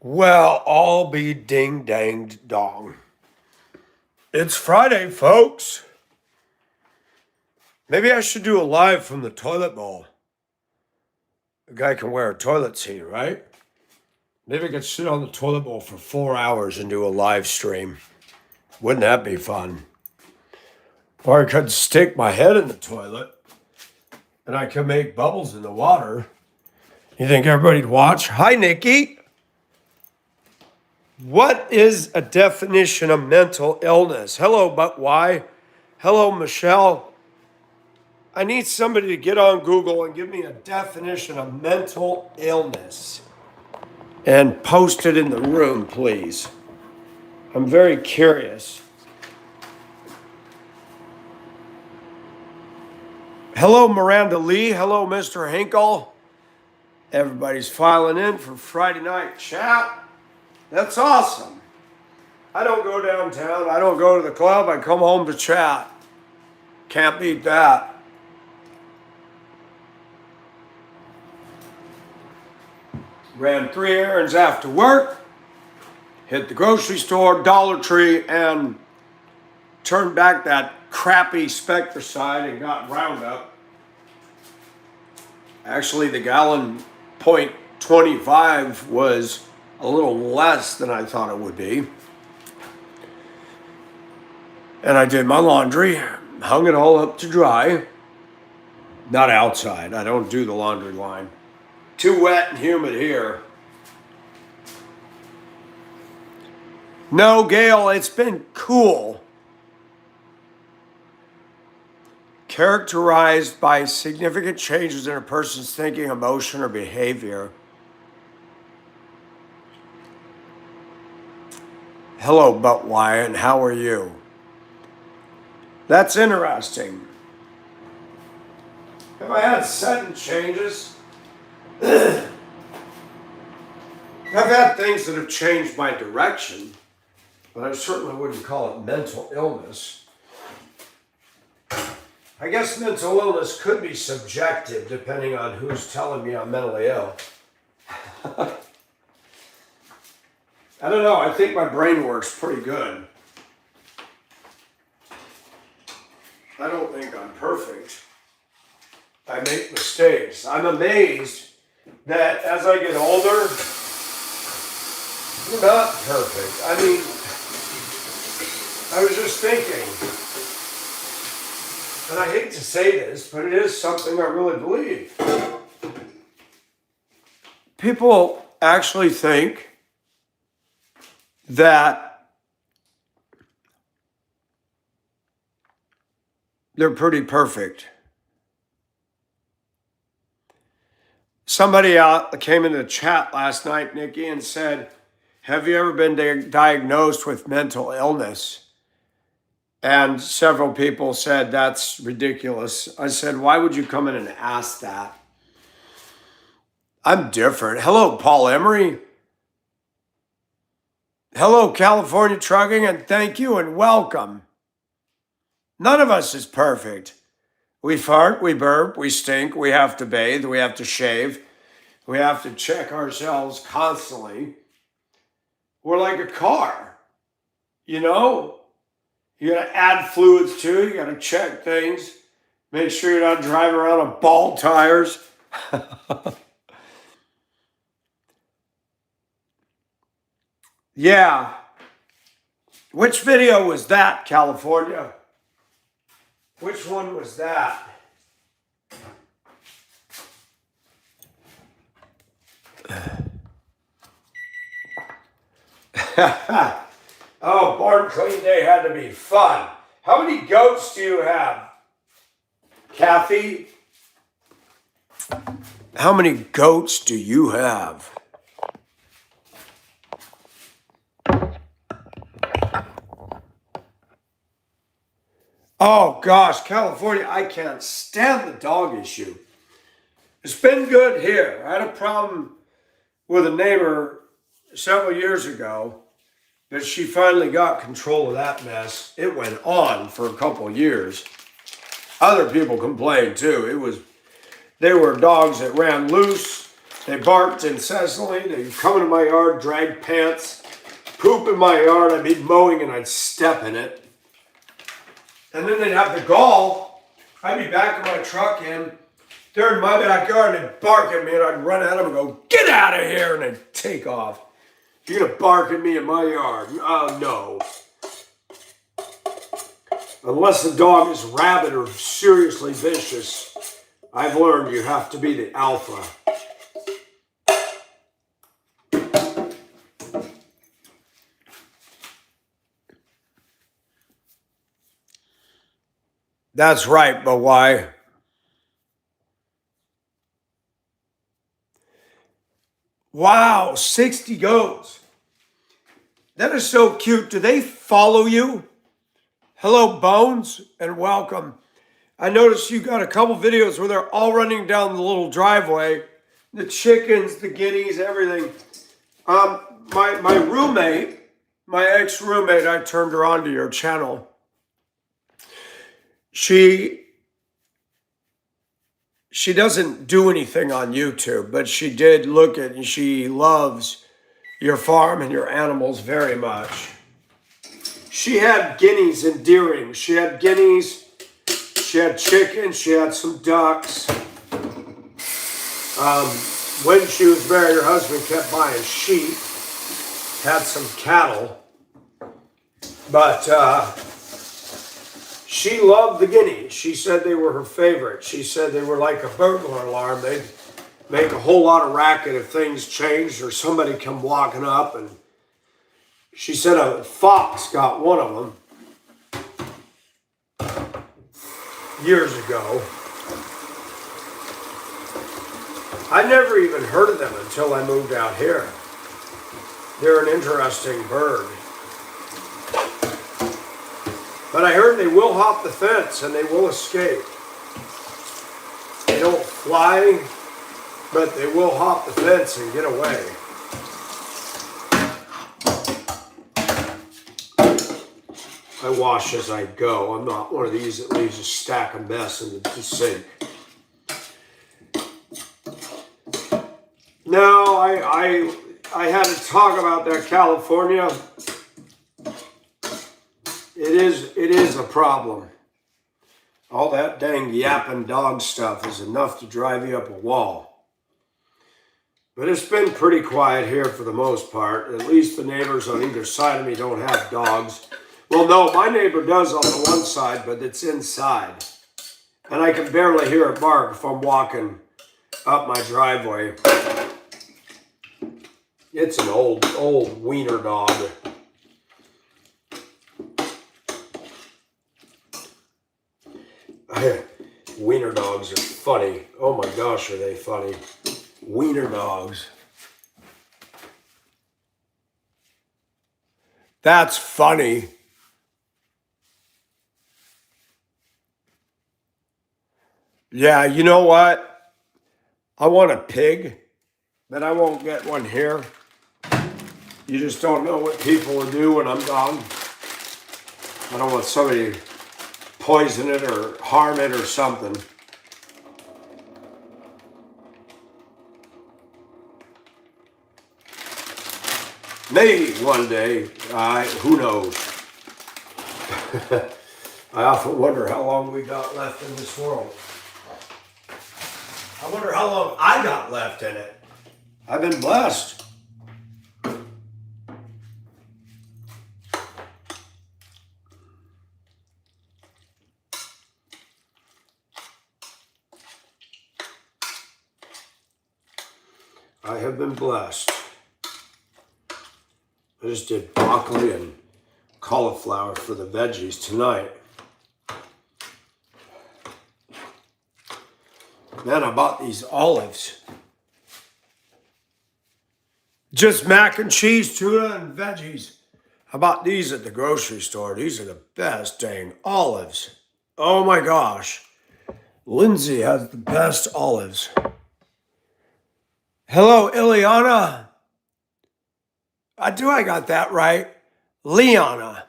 Well, I'll be ding danged dong. It's Friday, folks. Maybe I should do a live from the toilet bowl. A guy can wear a toilet seat, right? Maybe I could sit on the toilet bowl for 4 hours and do a live stream. Wouldn't that be fun? Or I could stick my head in the toilet and I could make bubbles in the water. You think everybody'd watch? Hi, Nikki. What is a definition of mental illness? Hello, but why? Hello, Michelle. I need somebody to get on Google and give me a definition of mental illness and post it in the room, please. I'm very curious. Hello, Miranda Lee. Hello, Mr. Hinkle. Everybody's filing in for Friday night chat. That's awesome. I don't go downtown. I don't go to the club. I come home to chat. Can't beat that. Ran 3 errands after work, hit the grocery store, Dollar Tree, and turned back that crappy Spectracide and got Roundup. Actually, the gallon .25 was a little less than I thought it would be. And I did my laundry, hung it all up to dry. Not outside. I don't do the laundry line. Too wet and humid here. No, Gail, it's been cool. Characterized by significant changes in a person's thinking, emotion, or behavior. Hello, but why, and how are you? That's interesting. Have I had sudden changes? I've had things that have changed my direction, but I certainly wouldn't call it mental illness. I guess mental illness could be subjective depending on who's telling me I'm mentally ill. I don't know, I think my brain works pretty good. I don't think I'm perfect. I make mistakes. I'm amazed that as I get older, we're not perfect. I mean, I was just thinking, and I hate to say this, but it is something I really believe. People actually think that they're pretty perfect. Somebody came into the chat last night, Nikki, and said, have you ever been diagnosed with mental illness? And several people said, that's ridiculous. I said, why would you come in and ask that? I'm different. Hello, Paul Emery. Hello, California Trucking, and thank you and welcome. None of us is perfect. We fart, we burp, we stink, we have to bathe, we have to shave, we have to check ourselves constantly. We're like a car, you know? You gotta add fluids to it, you gotta check things, make sure you're not driving around on bald tires. Yeah. Which video was that, California? Which one was that? Oh, Born Clean Day had to be fun. How many goats do you have, Kathy? How many goats do you have? Oh gosh, California, I can't stand the dog issue. It's been good here. I had a problem with a neighbor several years ago, but she finally got control of that mess. It went on for a couple of years. Other people complained too. They were dogs that ran loose. They barked incessantly. They'd come into my yard, drag pants, poop in my yard. I'd be mowing and I'd step in it. And then they'd have the gall. I'd be back in my truck and they're in my backyard and they'd bark at me and I'd run at them and go, "Get out of here!" And they'd take off. "You're gonna bark at me in my yard?" "Oh, no." Unless the dog is rabid or seriously vicious, I've learned you have to be the alpha. That's right, but why? Wow, 60 goats. That is so cute. Do they follow you? Hello, Bones, and welcome. I noticed you got a couple videos where they're all running down the little driveway. The chickens, the guineas, everything. My roommate, my ex-roommate, I turned her on to your channel. She doesn't do anything on YouTube, but she did look at and she loves your farm and your animals very much. She had guineas and deering. She had guineas, she had chickens, she had some ducks. When she was married, her husband kept buying sheep, had some cattle, but she loved the guineas. She said they were her favorite. She said they were like a burglar alarm. They'd make a whole lot of racket if things changed or somebody come walking up. And she said a fox got one of them years ago. I never even heard of them until I moved out here. They're an interesting bird. But I heard they will hop the fence and they will escape. They don't fly, but they will hop the fence and get away. I wash as I go. I'm not one of these that leaves a stack of mess in the sink. No, I had to talk about that California. It is a problem. All that dang yapping dog stuff is enough to drive you up a wall. But it's been pretty quiet here for the most part. At least the neighbors on either side of me don't have dogs. Well, no, my neighbor does on the one side, but it's inside. And I can barely hear it bark if I'm walking up my driveway. It's an old wiener dog. Wiener dogs are funny. Oh my gosh, are they funny. Wiener dogs. That's funny. Yeah, you know what? I want a pig, but I won't get one here. You just don't know what people will do when I'm gone. I don't want somebody to poison it or harm it or something. Maybe one day, who knows? I often wonder how long we got left in this world. I wonder how long I got left in it. I've been blessed. I have been blessed. I just did broccoli and cauliflower for the veggies tonight. Man, I bought these olives. Just mac and cheese, tuna, and veggies. I bought these at the grocery store. These are the best dang olives. Oh my gosh. Lindsay has the best olives. Hello, Ileana. I got that right. Liana.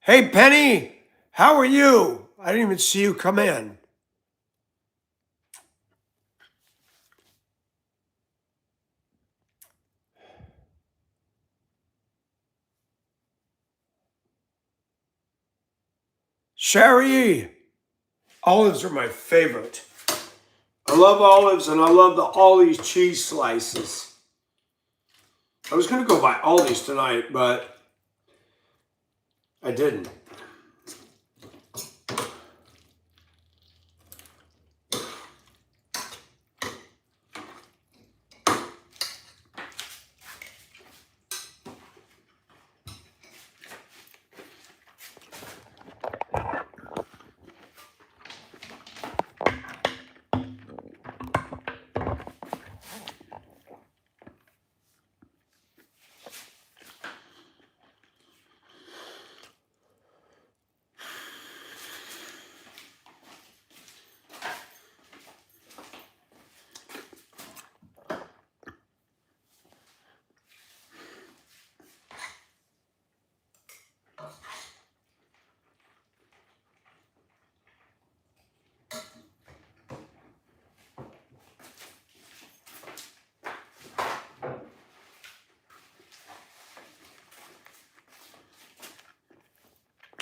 Hey, Penny. How are you? I didn't even see you come in. Sherry, olives are my favorite. I love olives and I love the Aldi's cheese slices. I was going to go buy Aldi's tonight, but I didn't.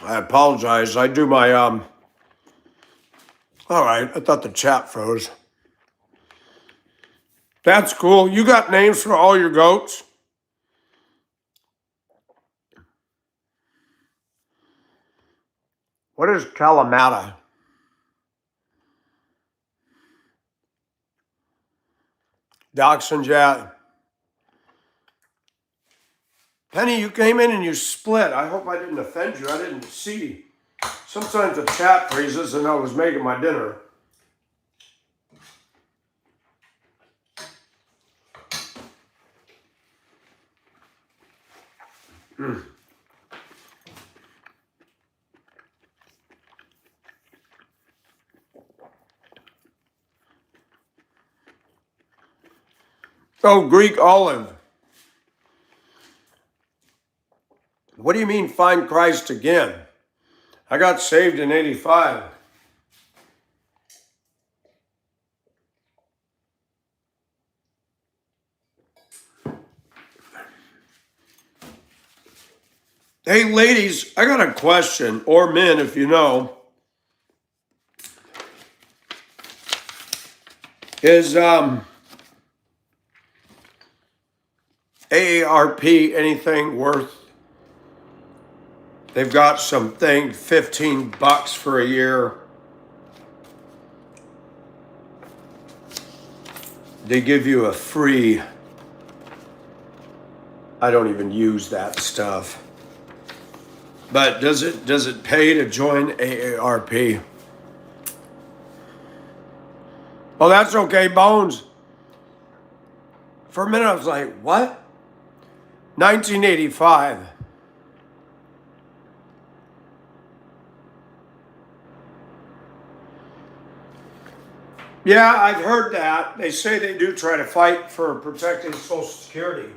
I apologize. I do my, all right, I thought the chat froze. That's cool. You got names for all your goats? What is Kalamata? Dachshund, yeah. Penny, you came in and you split. I hope I didn't offend you. I didn't see. Sometimes the chat freezes and I was making my dinner. Oh, Greek olive. What do you mean find Christ again? I got saved in 85. Hey, ladies, I got a question, or men, if you know. Is AARP anything worth? They've got something, $15 for a year. They give you a free, I don't even use that stuff. But does it pay to join AARP? Oh, that's okay, Bones. For a minute I was like, what? 1985. Yeah, I've heard that. They say they do try to fight for protecting Social Security.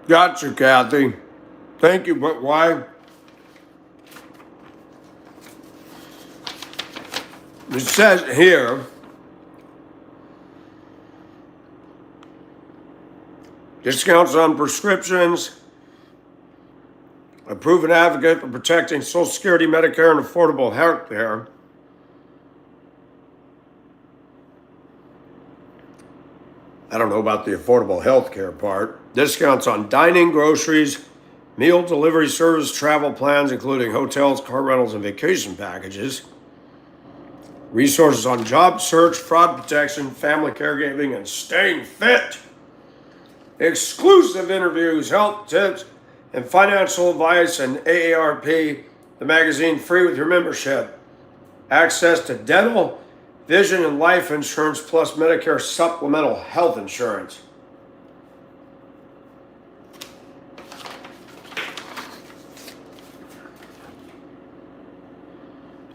Gotcha, Kathy. Thank you, but why? It says here, discounts on prescriptions, a proven advocate for protecting Social Security, Medicare, and affordable health care. I don't know about the affordable health care part. Discounts on dining, groceries, meal delivery service, travel plans, including hotels, car rentals, and vacation packages. Resources on job search, fraud protection, family caregiving, and staying fit. Exclusive interviews, health tips, and financial advice, and AARP, the magazine, free with your membership. Access to dental, vision, and life insurance, plus Medicare supplemental health insurance.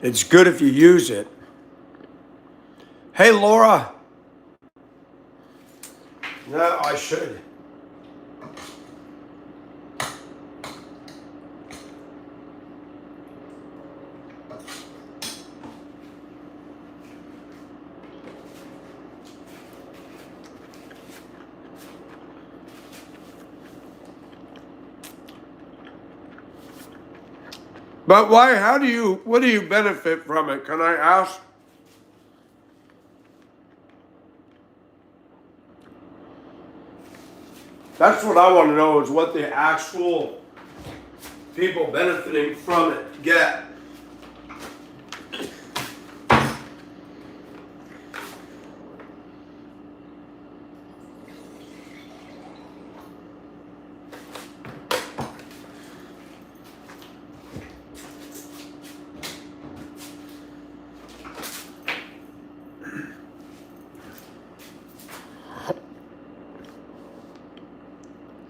It's good if you use it. Hey, Laura. No, I should. But why, what do you benefit from it? Can I ask? That's what I want to know, is what the actual people benefiting from it get.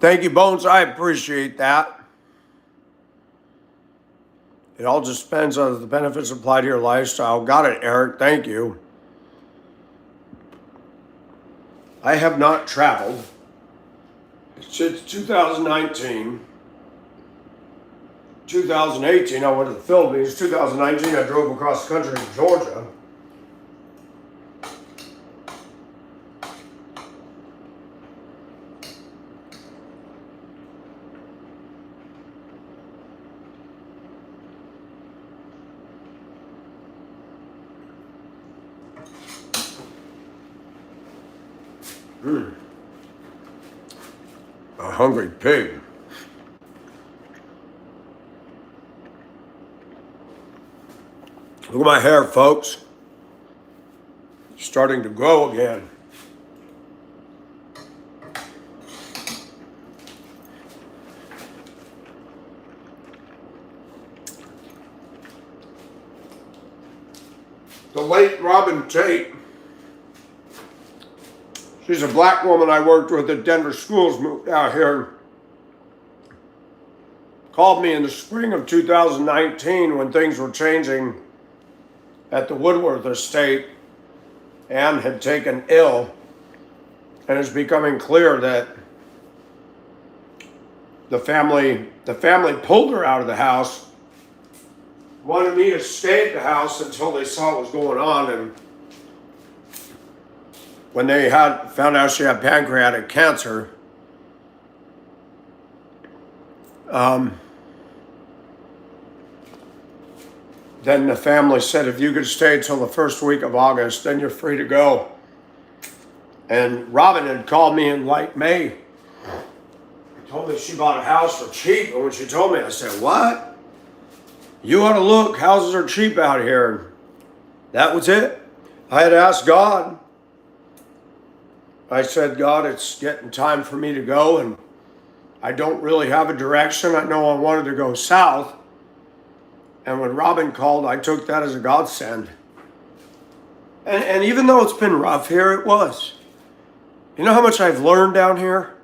Thank you, Bones. I appreciate that. It all just depends on the benefits applied to your lifestyle. Got it, Eric. Thank you. I have not traveled since 2019. 2018, I went to the Philippines. 2019, I drove across the country to Georgia. A hungry pig. Look at my hair, folks. It's starting to grow again. The late Robin Tate, she's a black woman I worked with at Denver Schools, moved out here. Called me in the spring of 2019 when things were changing at the Woodworth estate. Anne had taken ill, and it's becoming clear that the family pulled her out of the house, wanted me to stay at the house until they saw what was going on, and when they found out she had pancreatic cancer, then the family said, if you could stay until the first week of August, then you're free to go. And Robin had called me in late May. Told me she bought a house for cheap. And when she told me, I said, what? You ought to look. Houses are cheap out here. That was it. I had asked God. I said, God, it's getting time for me to go, and I don't really have a direction. I know I wanted to go south. And when Robin called, I took that as a godsend. And even though it's been rough here, it was. You know how much I've learned down here?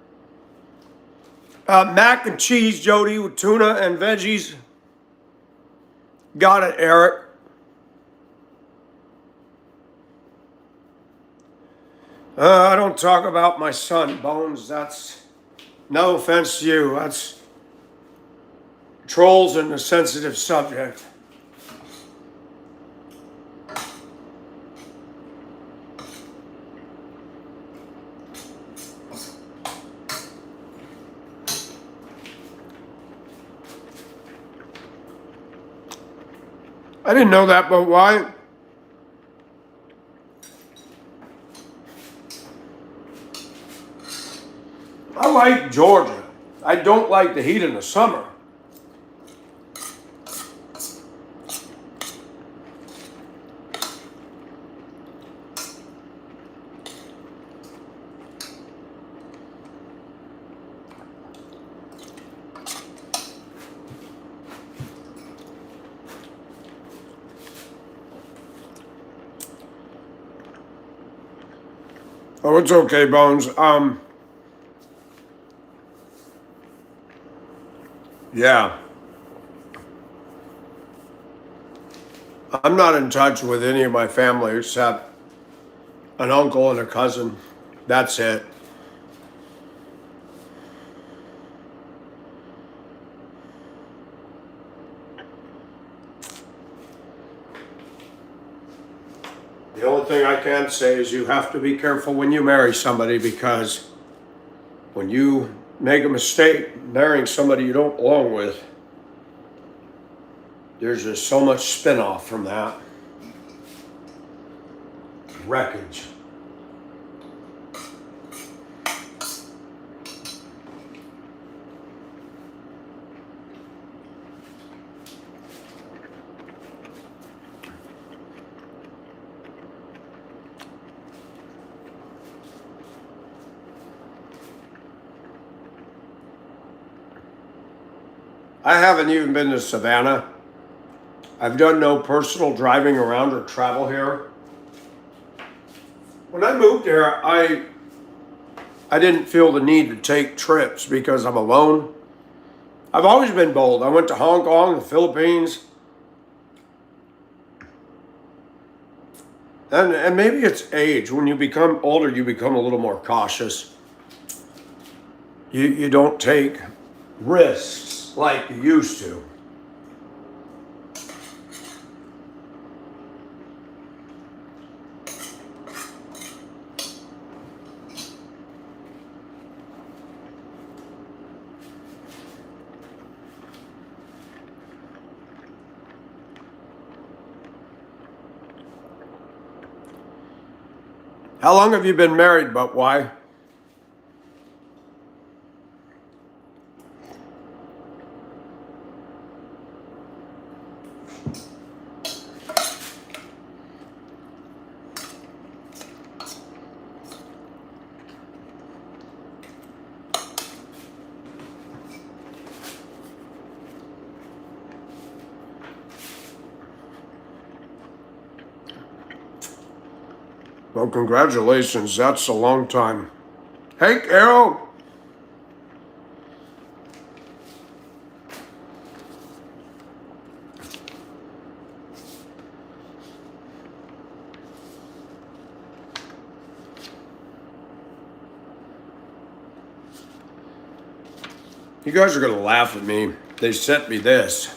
Mac and cheese, Jody, with tuna and veggies. Got it, Eric. I don't talk about my son, Bones. That's no offense to you. That's trolls and a sensitive subject. I didn't know that, but why? I like Georgia. I don't like the heat in the summer. Oh, it's okay, Bones. Yeah. I'm not in touch with any of my family except an uncle and a cousin. That's it. The only thing I can say is you have to be careful when you marry somebody, because when you make a mistake marrying somebody you don't belong with, there's just so much spin-off from that. Wreckage. I haven't even been to Savannah. I've done no personal driving around or travel here. When I moved here, I didn't feel the need to take trips because I'm alone. I've always been bold. I went to Hong Kong, the Philippines. And maybe it's age. When you become older, you become a little more cautious. You don't take risks like you used to. How long have you been married, but why? Well, congratulations. That's a long time. Hey, Carol. You guys are going to laugh at me. They sent me this.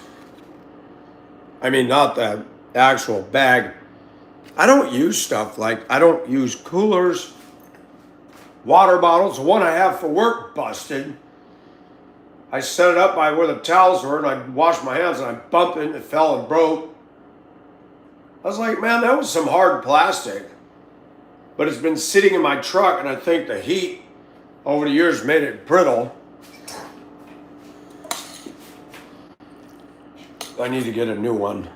I mean, not the actual bag. I don't use stuff I don't use coolers, water bottles. The one I have for work busted. I set it up by where the towels were, and I washed my hands, and I bumped it, and it fell and broke. I was like, man, that was some hard plastic. But it's been sitting in my truck, and I think the heat over the years made it brittle. I need to get a new one.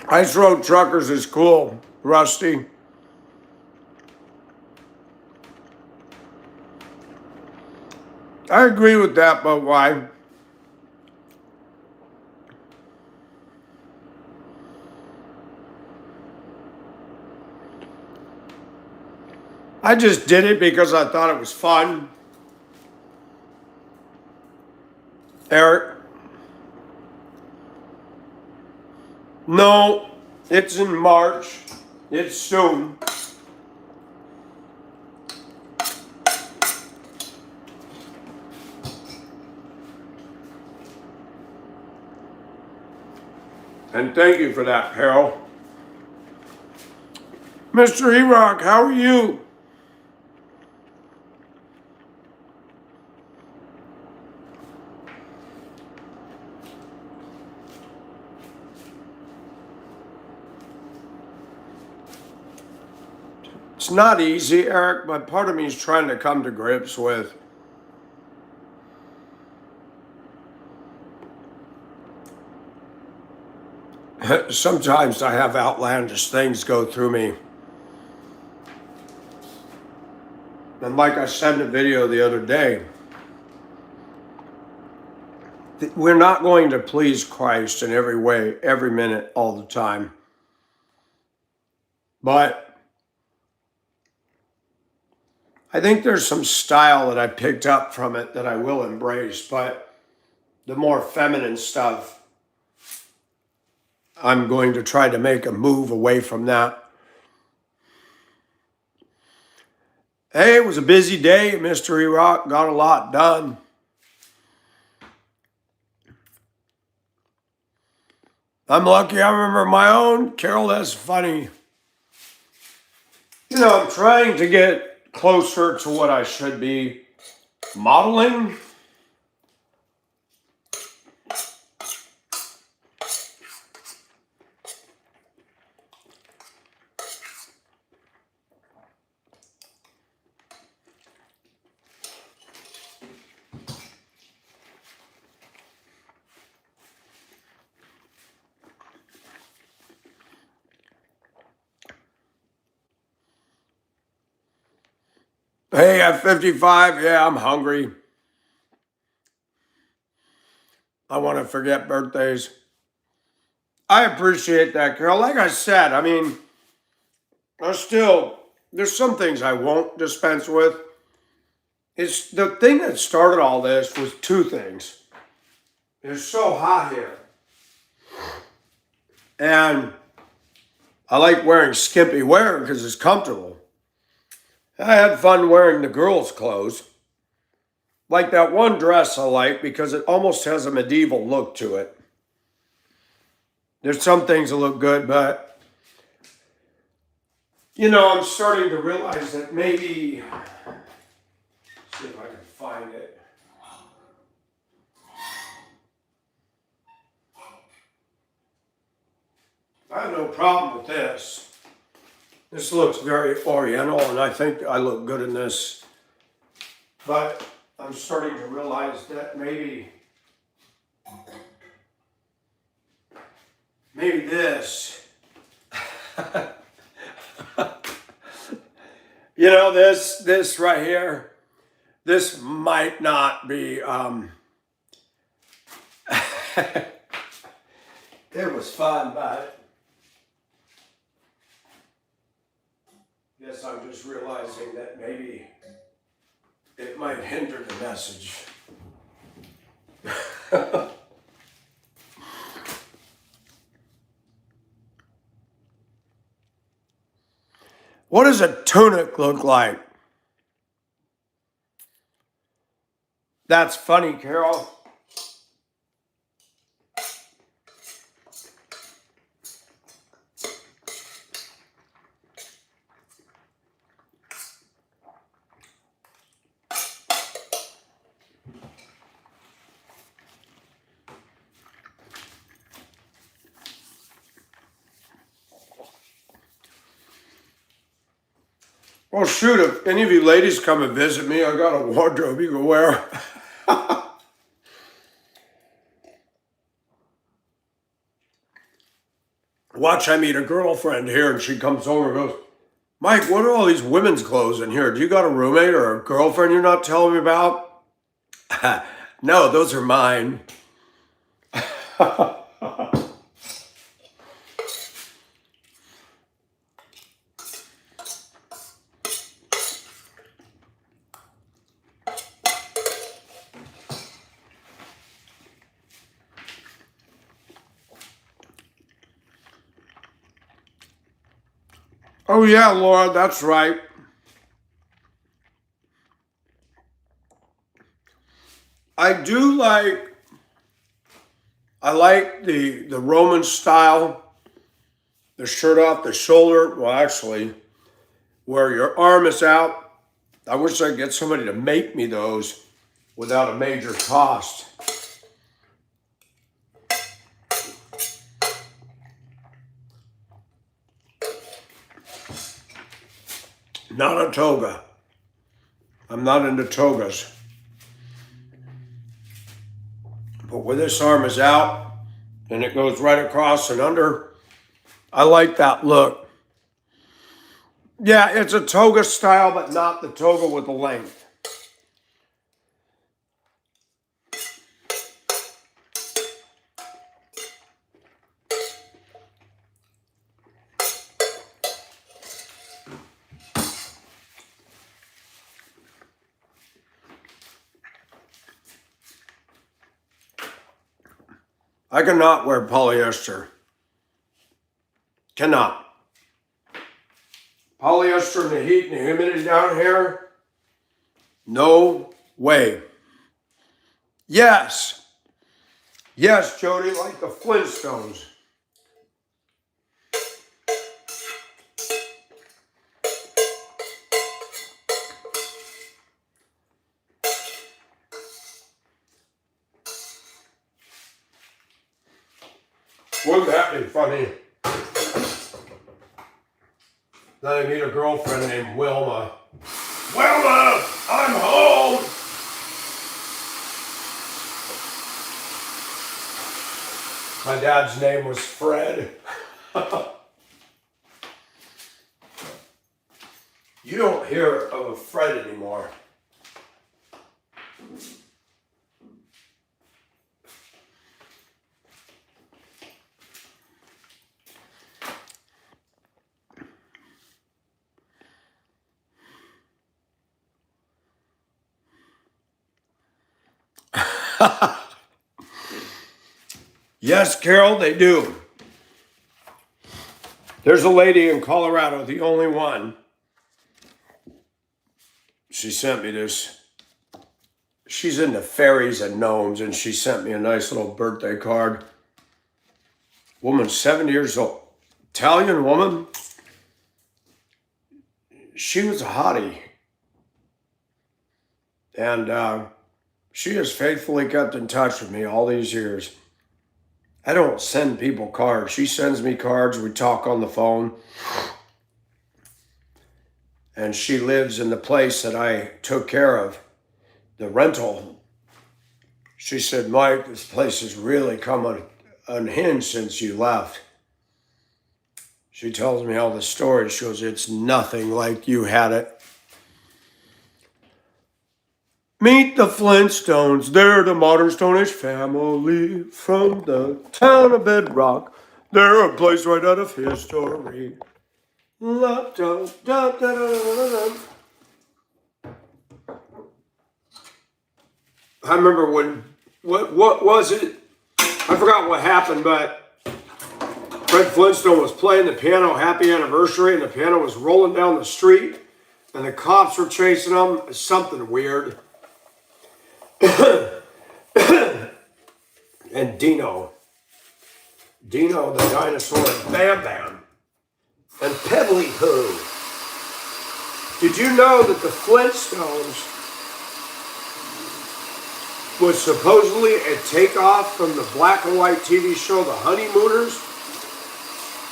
Ice Road Truckers is cool, Rusty. I agree with that, but why? I just did it because I thought it was fun. Eric? No, it's in March. It's soon. And thank you for that, Carol. Mr. E-Rock, how are you? It's not easy, Eric, but part of me is trying to come to grips with sometimes I have outlandish things go through me. And like I said in a video the other day, we're not going to please Christ in every way, every minute, all the time. But I think there's some style that I picked up from it that I will embrace. But the more feminine stuff, I'm going to try to make a move away from that. Hey, it was a busy day at Mystery Rock. Got a lot done. I'm lucky I remember my own. Carol, that's funny. You know, I'm trying to get closer to what I should be modeling. Hey, at 55, yeah, I'm hungry. I want to forget birthdays. I appreciate that, Carol. Like I said, I mean, there's some things I won't dispense with. It's the thing that started all this was two things. It's so hot here. And I like wearing skimpy wear because it's comfortable. I had fun wearing the girls' clothes. Like that one dress I like because it almost has a medieval look to it. There's some things that look good, but you know, I'm starting to realize that maybe, let's see if I can find it. I have no problem with this. This looks very oriental, and I think I look good in this. But I'm starting to realize that maybe this, you know, this right here, this might not be, it was fun, but I guess I'm just realizing that maybe it might hinder the message. What does a tunic look like? That's funny, Carol. Well, shoot, if any of you ladies come and visit me, I got a wardrobe you can wear. Watch, I meet a girlfriend here, and she comes over and goes, Mike, what are all these women's clothes in here? Do you got a roommate or a girlfriend you're not telling me about? No, those are mine. Oh, yeah, Laura, that's right. I do like, I like the Roman style, the shirt off the shoulder. Well, actually, where your arm is out. I wish I could get somebody to make me those without a major cost. Not a toga. I'm not into togas. But where this arm is out and it goes right across and under, I like that look. Yeah, it's a toga style, but not the toga with the length. I cannot wear polyester. Cannot. Polyester and the heat and the humidity down here? No way. Yes. Yes, Jody, like the Flintstones. Wouldn't that be funny? Then I meet a girlfriend named Wilma. Wilma, I'm home! My dad's name was Fred. You don't hear of a Fred anymore. Yes, Carol, they do. There's a lady in Colorado, the only one. She sent me this. She's into fairies and gnomes, and she sent me a nice little birthday card. Woman, 70 years old. Italian woman. She was a hottie. And she has faithfully kept in touch with me all these years. I don't send people cards. She sends me cards. We talk on the phone. And she lives in the place that I took care of, the rental. She said, Mike, this place has really come unhinged since you left. She tells me all the stories. She goes, it's nothing like you had it. Meet the Flintstones. They're the modern Stone Age family from the town of Bedrock. They're a place right out of history. La, da, da, da, da, da, da. I remember when, what was it? I forgot what happened, but Fred Flintstone was playing the piano, Happy Anniversary, and the piano was rolling down the street, and the cops were chasing him. Something weird. And Dino the dinosaur, and Bam Bam, and Pebbly Poo. Did you know that the Flintstones was supposedly a takeoff from the black and white TV show The Honeymooners?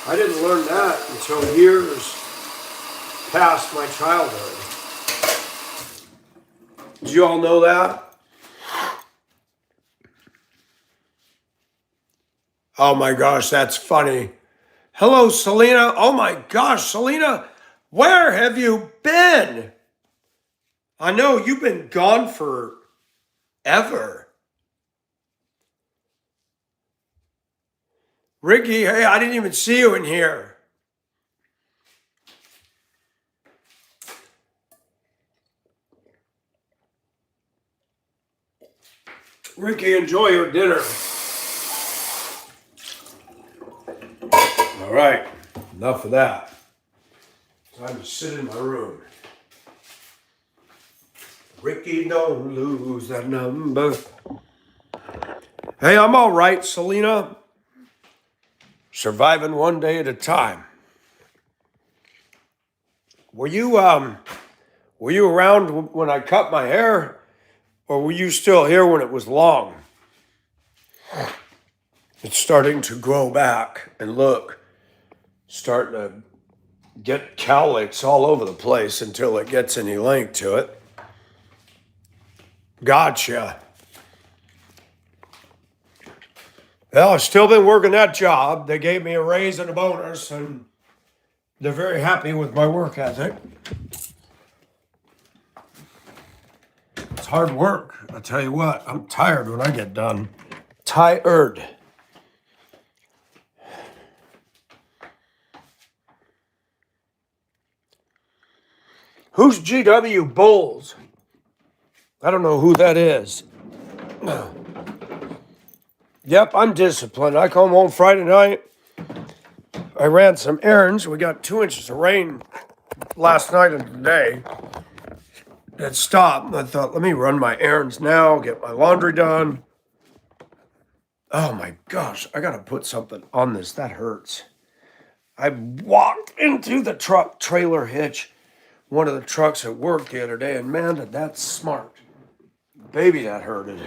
I didn't learn that until years past my childhood. Did you all know that? Oh my gosh, that's funny. Hello, Selena. Oh my gosh, Selena, where have you been? I know you've been gone forever. Ricky, hey, I didn't even see you in here. Ricky, enjoy your dinner. All right, enough of that. Time to sit in my room. Ricky, don't lose that number. Hey, I'm all right, Selena. Surviving one day at a time. Were you around when I cut my hair, or were you still here when it was long? It's starting to grow back, and look, starting to get cowlicks all over the place until it gets any length to it. Gotcha. Well, I've still been working that job. They gave me a raise and a bonus, and they're very happy with my work ethic. It's hard work. I'll tell you what, I'm tired when I get done. Tired. Who's GW Bulls? I don't know who that is. Yep, I'm disciplined. I come home Friday night. I ran some errands. We got 2 inches of rain last night and today. It stopped. And I thought, let me run my errands now, get my laundry done. Oh my gosh, I gotta put something on this. That hurts. I walked into the truck trailer hitch, one of the trucks at work the other day, and man, did that smart. Baby, that hurted.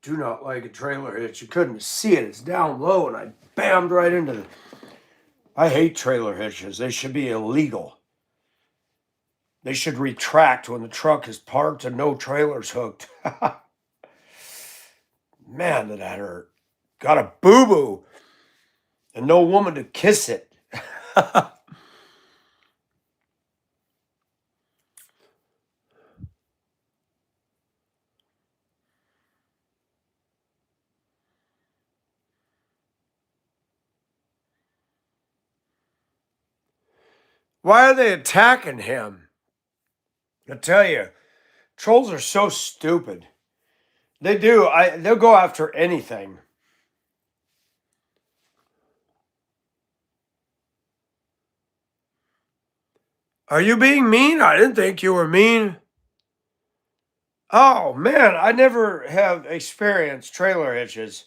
Do not like a trailer hitch. You couldn't see it. It's down low, and I bammed right into it. I hate trailer hitches. They should be illegal. They should retract when the truck is parked and no trailer's hooked. Man, did that hurt. Got a boo-boo and no woman to kiss it. Why are they attacking him? I tell you, trolls are so stupid. They do. They'll go after anything. Are you being mean? I didn't think you were mean. Oh man, I never have experienced trailer hitches.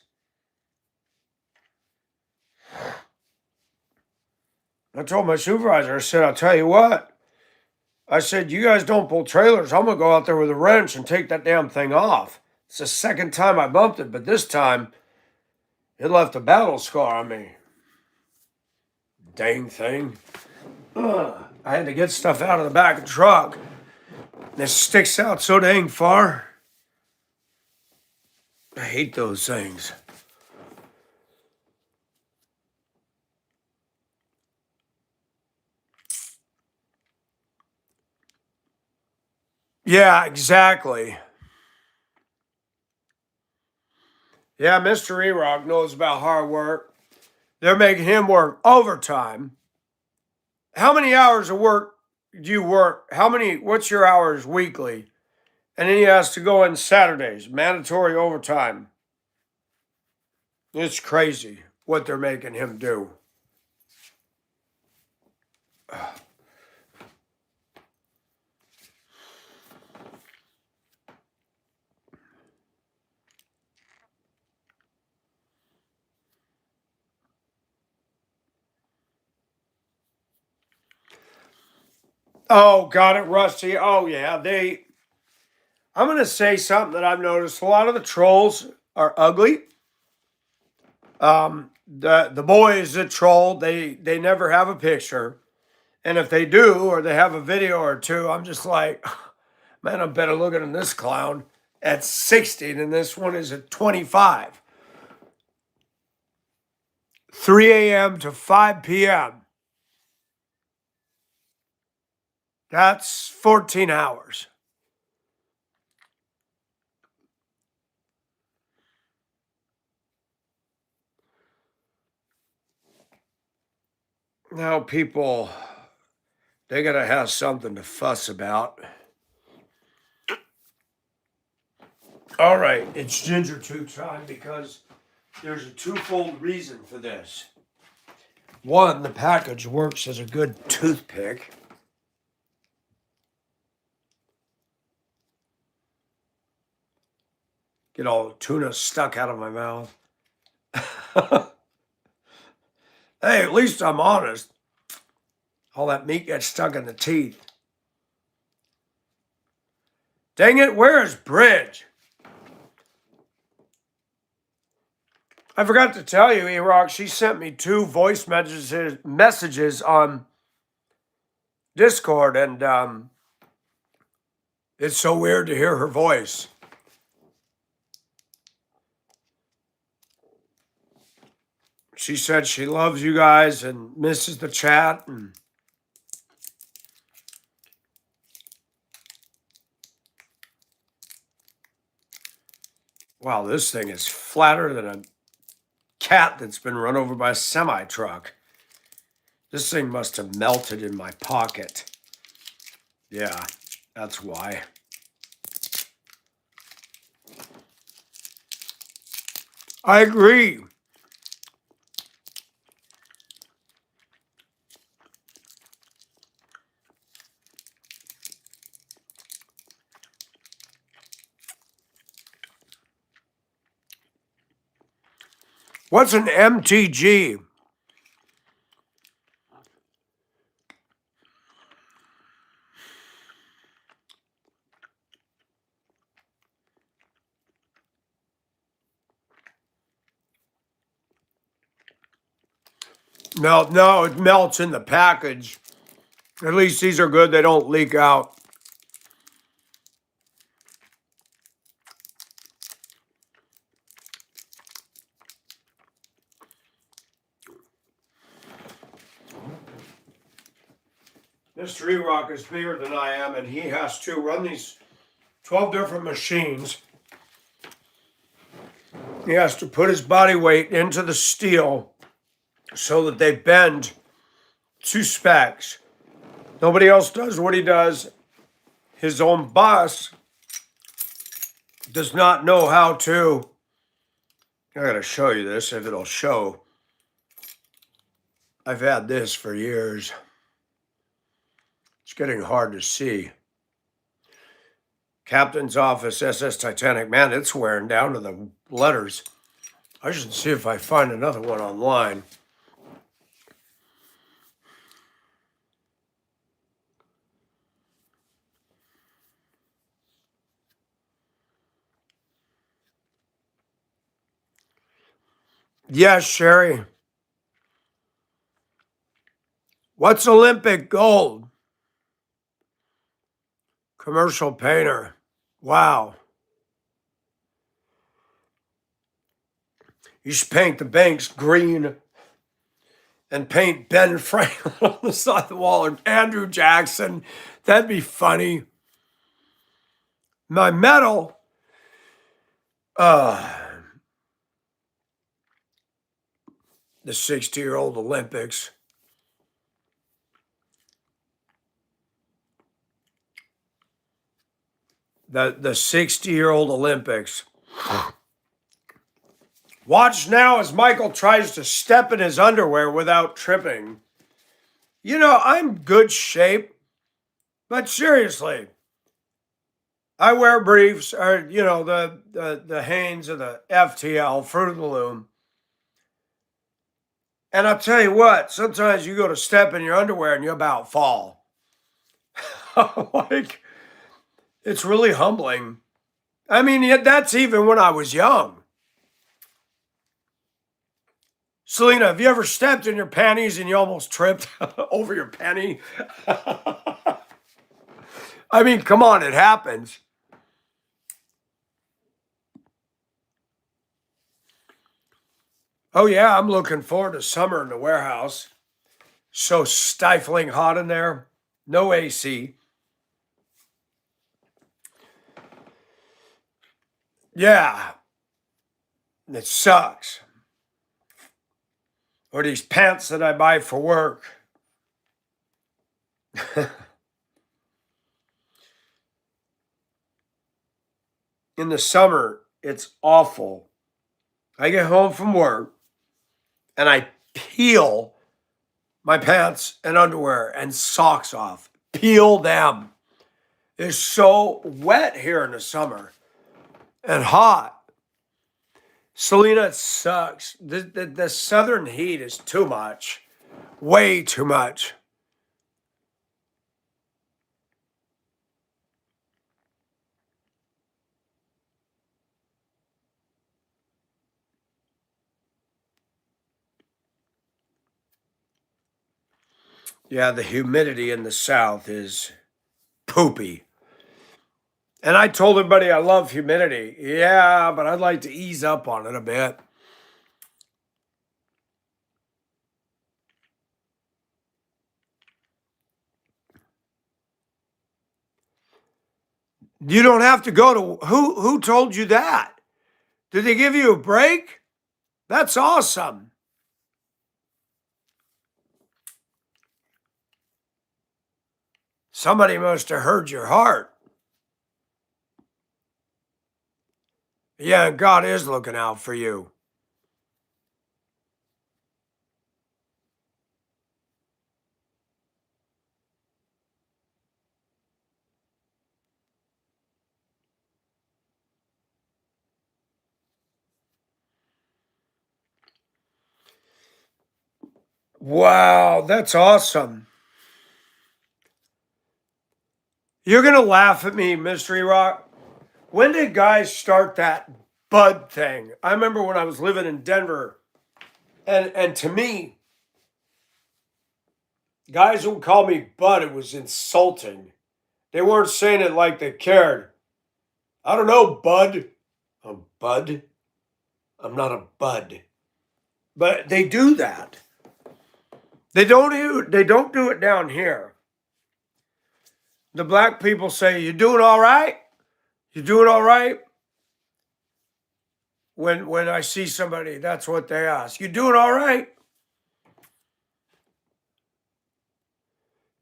I told my supervisor, I said, I'll tell you what. I said, you guys don't pull trailers. I'm going to go out there with a wrench and take that damn thing off. It's the second time I bumped it, but this time it left a battle scar on me. Dang thing. Ugh. I had to get stuff out of the back of the truck. And it sticks out so dang far. I hate those things. Yeah, exactly. Yeah, Mr. E-Rock knows about hard work. They're making him work overtime. How many hours of work do you work? What's your hours weekly? And then he has to go in Saturdays, mandatory overtime. It's crazy what they're making him do. Oh, got it, Rusty. Oh, yeah. I'm going to say something that I've noticed. A lot of the trolls are ugly. The boys that troll, they never have a picture. And if they do, or they have a video or two, I'm just like, man, I'm better looking than this clown at 60 than this one is at 25. 3 a.m. to 5 p.m. That's 14 hours. Now, people, they got to have something to fuss about. All right, it's Ginger Tooth time because there's a twofold reason for this. One, the package works as a good toothpick. Get all the tuna stuck out of my mouth. Hey, at least I'm honest. All that meat gets stuck in the teeth. Dang it, where's Bridge? I forgot to tell you, E-Rock, she sent me 2 voice messages on Discord, and it's so weird to hear her voice. She said she loves you guys and misses the chat. And wow, this thing is flatter than a cat that's been run over by a semi-truck. This thing must have melted in my pocket. Yeah, that's why. I agree. What's an MTG? No, it melts in the package. At least these are good. They don't leak out. Mr. Rock is bigger than I am, and he has to run these 12 different machines. He has to put his body weight into the steel so that they bend to specs. Nobody else does what he does. His own boss does not know how to. I gotta show you this if it'll show. I've had this for years. It's getting hard to see. Captain's office, SS Titanic. Man, it's wearing down to the letters. I should see if I find another one online. Yes, Sherry. What's Olympic gold? Commercial painter. Wow. You should paint the banks green and paint Ben Franklin on the side of the wall or Andrew Jackson. That'd be funny. My medal, the 60-year-old Olympics. The 60-year-old Olympics. Watch now as Michael tries to step in his underwear without tripping. You know, I'm good shape, but seriously, I wear briefs or, you know, the Hanes or the FTL, Fruit of the Loom. And I'll tell you what, sometimes you go to step in your underwear and you about fall. Like, it's really humbling. I mean, that's even when I was young. Selena, have you ever stepped in your panties and you almost tripped over your penny? I mean, come on, it happens. Oh, yeah, I'm looking forward to summer in the warehouse. So stifling hot in there. No AC. Yeah, it sucks. Or these pants that I buy for work. In the summer, it's awful. I get home from work and I peel my pants and underwear and socks off. Peel them. It's so wet here in the summer and hot. Selena, it sucks. The southern heat is too much. Way too much. Yeah, the humidity in the South is poopy. And I told everybody I love humidity. Yeah, but I'd like to ease up on it a bit. You don't have to go to who told you that? Did they give you a break? That's awesome. Somebody must have heard your heart. Yeah, God is looking out for you. Wow, that's awesome. You're going to laugh at me, Mystery Rock. When did guys start that bud thing? I remember when I was living in Denver, and to me, guys would call me bud. It was insulting. They weren't saying it like they cared. I don't know, bud. A bud? I'm not a bud. But they do that. They don't do it down here. The black people say, "You doing all right? You doing all right?" When I see somebody, that's what they ask. You doing all right?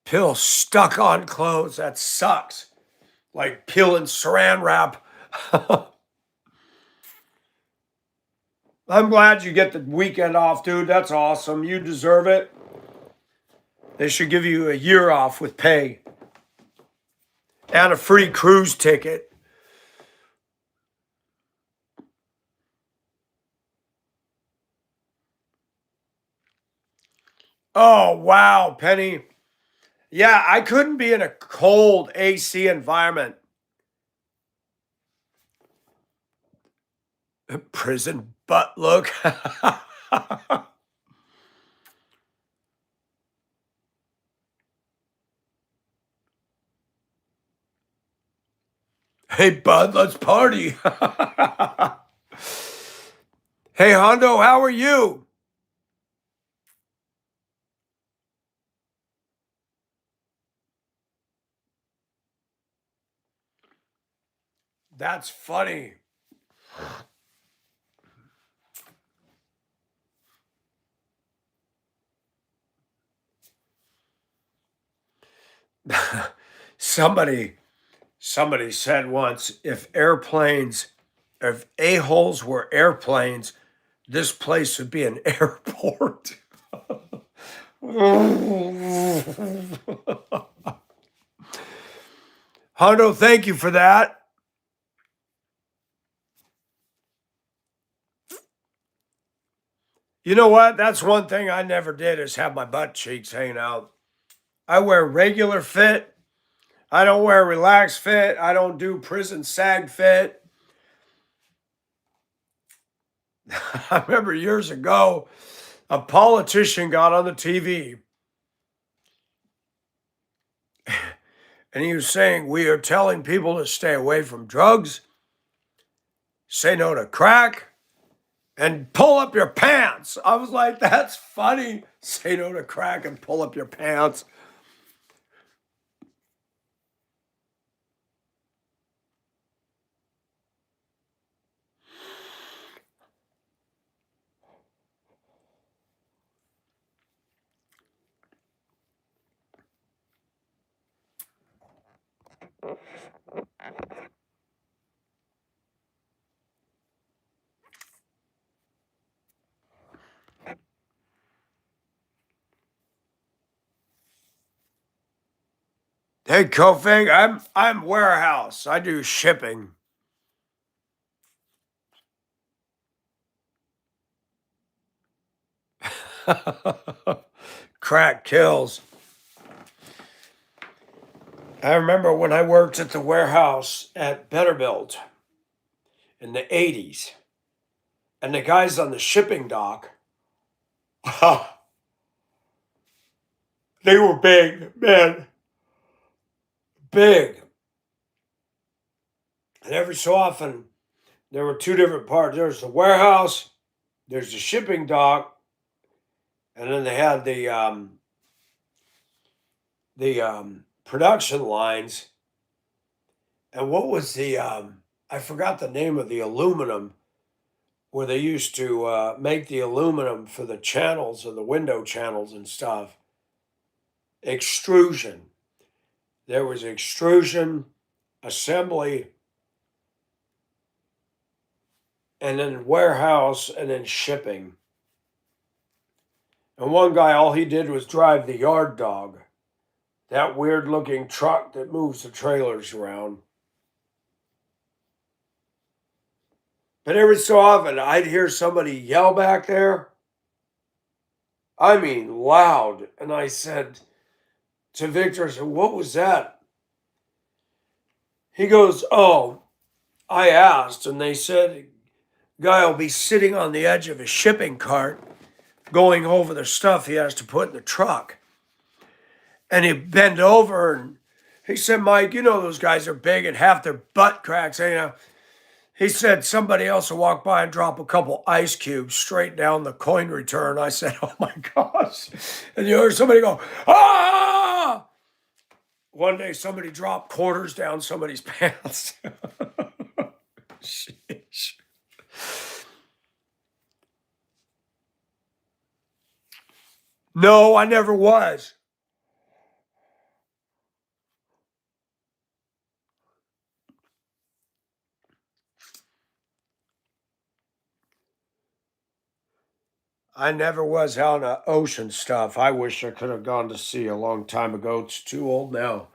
Pill stuck on clothes. That sucks. Like peeling saran wrap. I'm glad you get the weekend off, dude. That's awesome. You deserve it. They should give you a year off with pay and a free cruise ticket. Oh, wow, Penny. Yeah, I couldn't be in a cold AC environment. Prison butt look. Hey, bud, let's party. Hey, Hondo, how are you? That's funny. somebody somebody said once, if a-holes were airplanes, this place would be an airport. Hondo, thank you for that. You know what? That's one thing I never did is have my butt cheeks hanging out. I wear regular fit. I don't wear relaxed fit. I don't do prison sag fit. I remember years ago, a politician got on the TV and he was saying, "We are telling people to stay away from drugs, say no to crack, and pull up your pants." I was like, that's funny. Say no to crack and pull up your pants. Hey, Kofig, I'm warehouse. I do shipping. Crack kills. I remember when I worked at the warehouse at Betterbilt in the 80s, and the guys on the shipping dock, they were big, man, big. And every so often, there were two different parts. There's the warehouse, there's the shipping dock, and then they had the production lines. And what was I forgot the name of the aluminum where they used to make the aluminum for the channels and the window channels and stuff. Extrusion. There was extrusion, assembly, and then warehouse, and then shipping. And one guy, all he did was drive the yard dog, that weird looking truck that moves the trailers around. But every so often, I'd hear somebody yell back there. I mean, loud. And I said to Victor, I said, what was that? He goes, oh, I asked, and they said, guy will be sitting on the edge of a shipping cart going over the stuff he has to put in the truck. And he bent over and he said, Mike, you know those guys are big and half their butt cracks, you know. He said somebody else will walk by and drop a couple ice cubes straight down the coin return. I said, oh my gosh. And you heard somebody go, ah! One day somebody dropped quarters down somebody's pants. Sheesh. No, I never was. I never was on the ocean stuff. I wish I could have gone to sea a long time ago. It's too old now.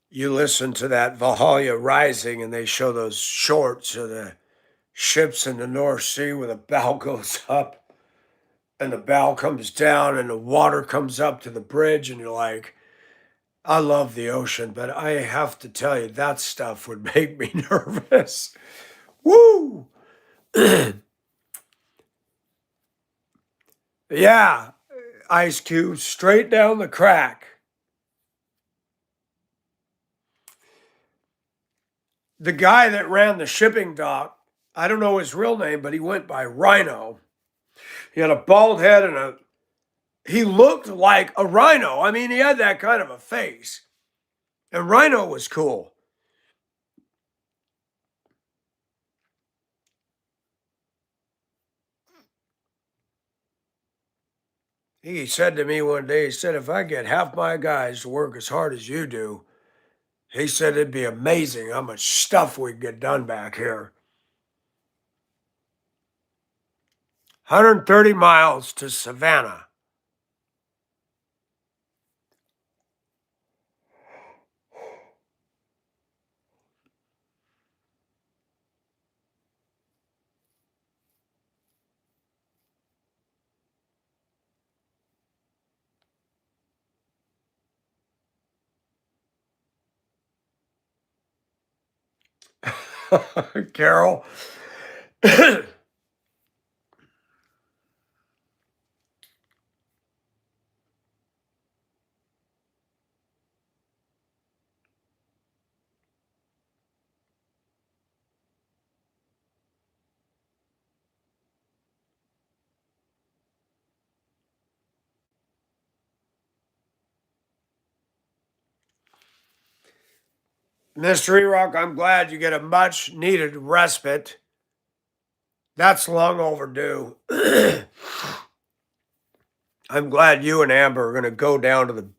You listen to that Valhalla Rising and they show those shorts of the ships in the North Sea where the bow goes up and the bow comes down and the water comes up to the bridge and you're like, I love the ocean, but I have to tell you that stuff would make me nervous. Woo! Yeah, ice cubes straight down the crack. The guy that ran the shipping dock, I don't know his real name, but he went by Rhino. He had a bald head and he looked like a rhino. I mean, he had that kind of a face. And Rhino was cool. He said to me one day, he said, if I get half my guys to work as hard as you do, he said it'd be amazing how much stuff we'd get done back here. 130 miles to Savannah. Carol. Mystery Rock, I'm glad you get a much needed respite. That's long overdue. I'm glad you and Amber are going to go down to the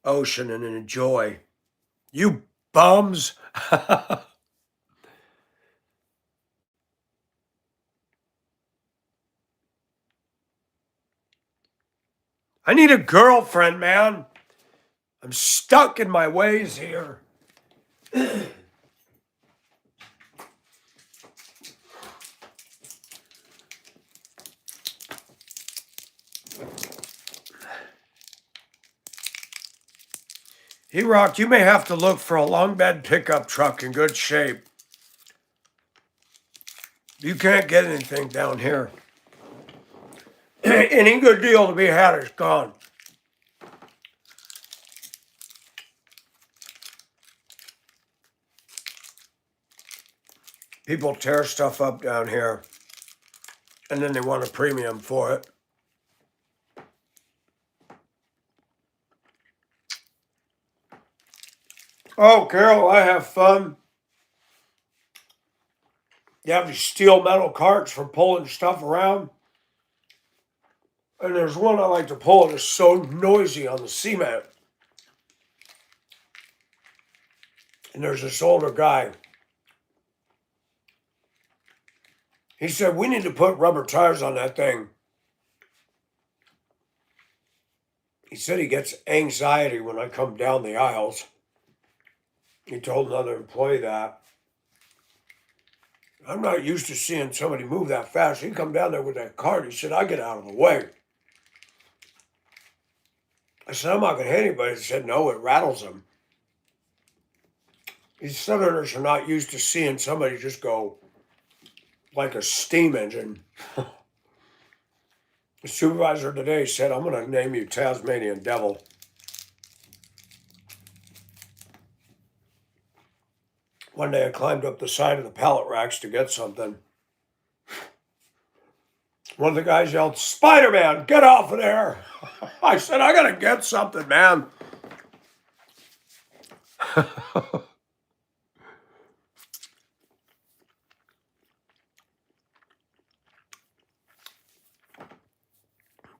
ocean and enjoy. You bums. I need a girlfriend, man. I'm stuck in my ways here. Hey, Rock, you may have to look for a long bed pickup truck in good shape. You can't get anything down here. Any good deal to be had is gone. People tear stuff up down here, and then they want a premium for it. Oh, Carol, I have fun. You have these steel metal carts for pulling stuff around. And there's one I like to pull, and it's so noisy on the cement. And there's this older guy. He said, we need to put rubber tires on that thing. He said he gets anxiety when I come down the aisles. He told another employee that. I'm not used to seeing somebody move that fast. He come down there with that cart. He said, I get out of the way. I said, I'm not going to hit anybody. He said, no, it rattles them. These Southerners are not used to seeing somebody just go like a steam engine. The supervisor today said, I'm going to name you Tasmanian Devil. One day I climbed up the side of the pallet racks to get something. One of the guys yelled, Spider-Man, get off of there. I said, I got to get something, man.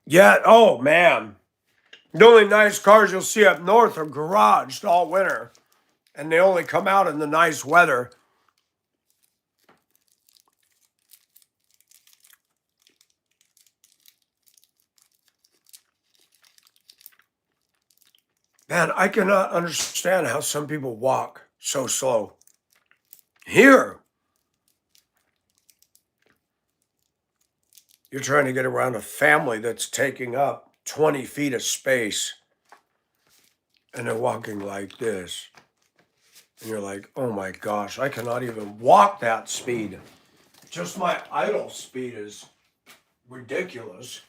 Yeah, oh man. The only nice cars you'll see up north are garaged all winter. And they only come out in the nice weather. Man, I cannot understand how some people walk so slow. Here, you're trying to get around a family that's taking up 20 feet of space. And they're walking like this. And you're like, oh my gosh, I cannot even walk that speed. Just my idle speed is ridiculous.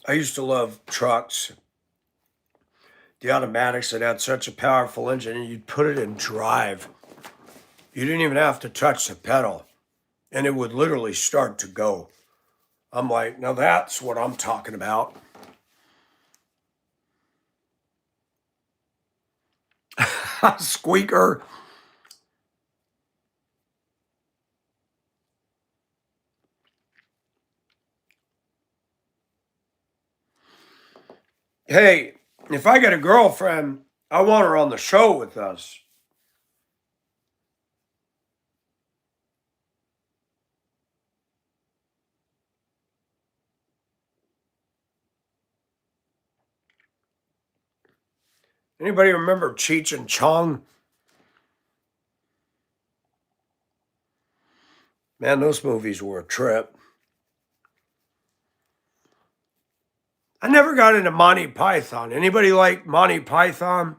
I used to love trucks. The automatics that had such a powerful engine, and you'd put it in drive. You didn't even have to touch the pedal, and it would literally start to go. I'm like, now that's what I'm talking about. Squeaker. Hey, if I get a girlfriend, I want her on the show with us. Anybody remember Cheech and Chong? Man, those movies were a trip. I never got into Monty Python. Anybody like Monty Python?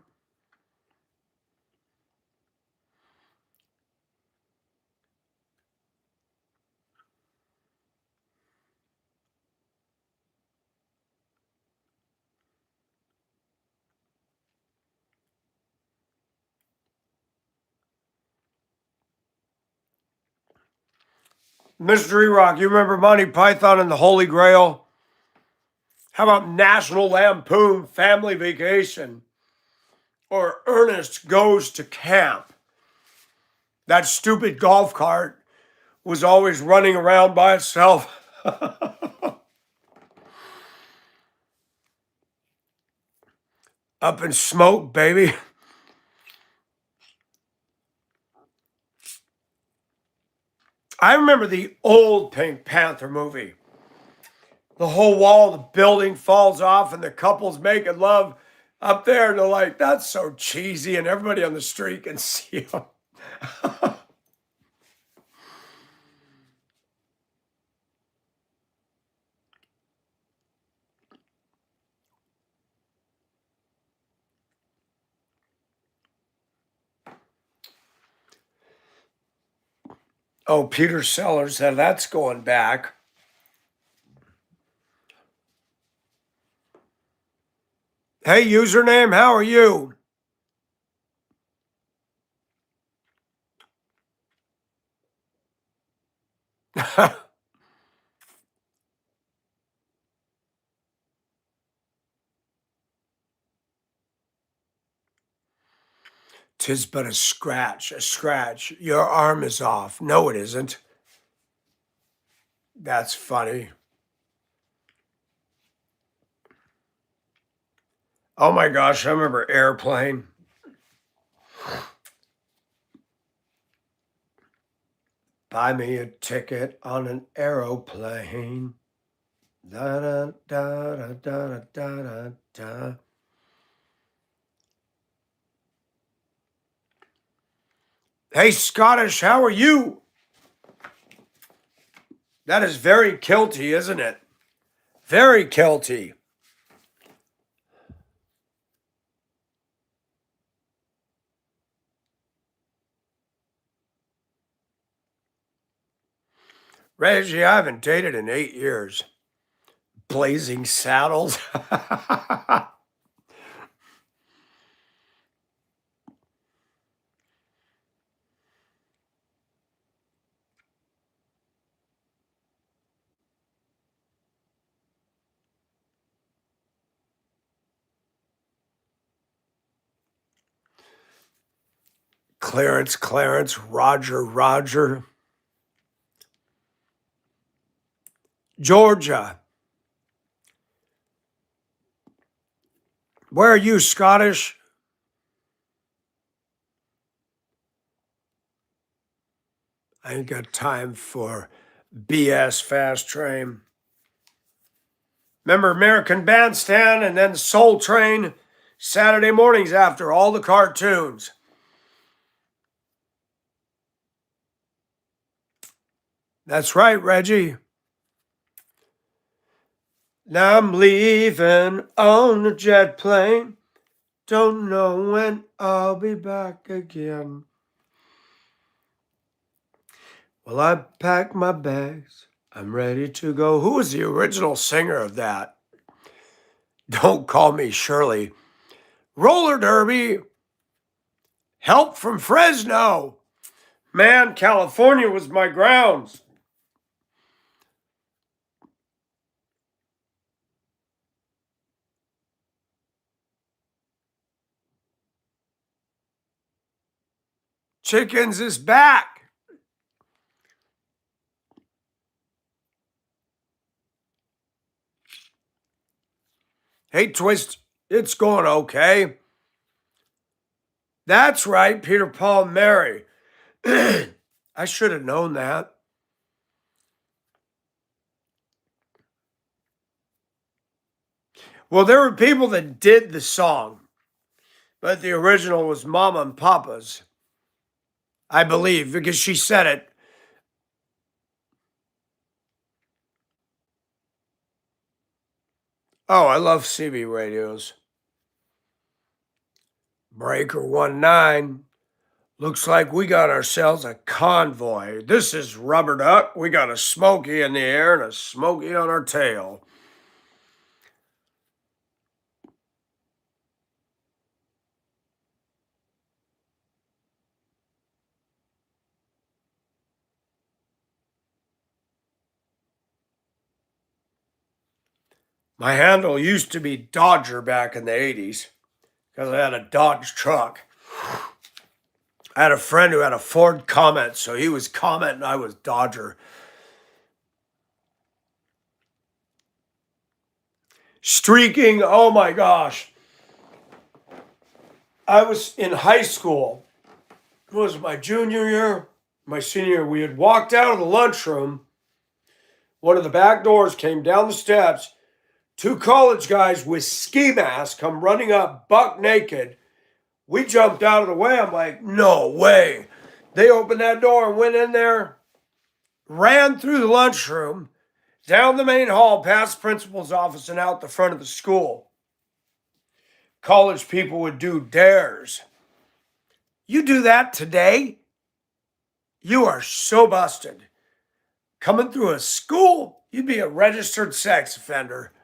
Mystery Rock, you remember Monty Python and the Holy Grail? How about National Lampoon Family Vacation? Or Ernest Goes to Camp? That stupid golf cart was always running around by itself. Up in smoke, baby. I remember the old Pink Panther movie. The whole wall of the building falls off and the couple's making love up there. And they're like, that's so cheesy. And everybody on the street can see them. Oh, Peter Sellers said that's going back. Hey, username, how are you? Tis but a scratch, a scratch. Your arm is off. No, it isn't. That's funny. Oh my gosh, I remember Airplane. Buy me a ticket on an aeroplane. Da da da da da da da da. Hey, Scottish, how are you? That is very kilty, isn't it? Very kilty. Reggie, I haven't dated in 8 years. Blazing Saddles. Clarence, Roger. Georgia. Where are you, Scottish? I ain't got time for BS fast train. Remember American Bandstand and then Soul Train? Saturday mornings after all the cartoons. That's right, Reggie. Now I'm leaving on a jet plane. Don't know when I'll be back again. Well, I packed my bags. I'm ready to go. Who was the original singer of that? Don't call me Shirley. Roller derby. Help from Fresno. Man, California was my grounds. Chickens is back. Hey, Twist, it's going okay. That's right, Peter, Paul, and Mary. I should have known that. Well, there were people that did the song, but the original was Mama and Papa's, I believe, because she said it. Oh, I love CB radios. Breaker 19. Looks like we got ourselves a convoy. This is Rubber Duck. We got a Smoky in the air and a Smoky on our tail. My handle used to be Dodger back in the 80s because I had a Dodge truck. I had a friend who had a Ford Comet, so he was Comet and I was Dodger. Streaking, oh my gosh. I was in high school. It was my junior year, my senior year. We had walked out of the lunchroom. One of the back doors came down the steps. Two college guys with ski masks come running up buck naked. We jumped out of the way. I'm like, no way. They opened that door and went in there, ran through the lunchroom, down the main hall, past the principal's office, and out the front of the school. College people would do dares. You do that today? You are so busted. Coming through a school, you'd be a registered sex offender.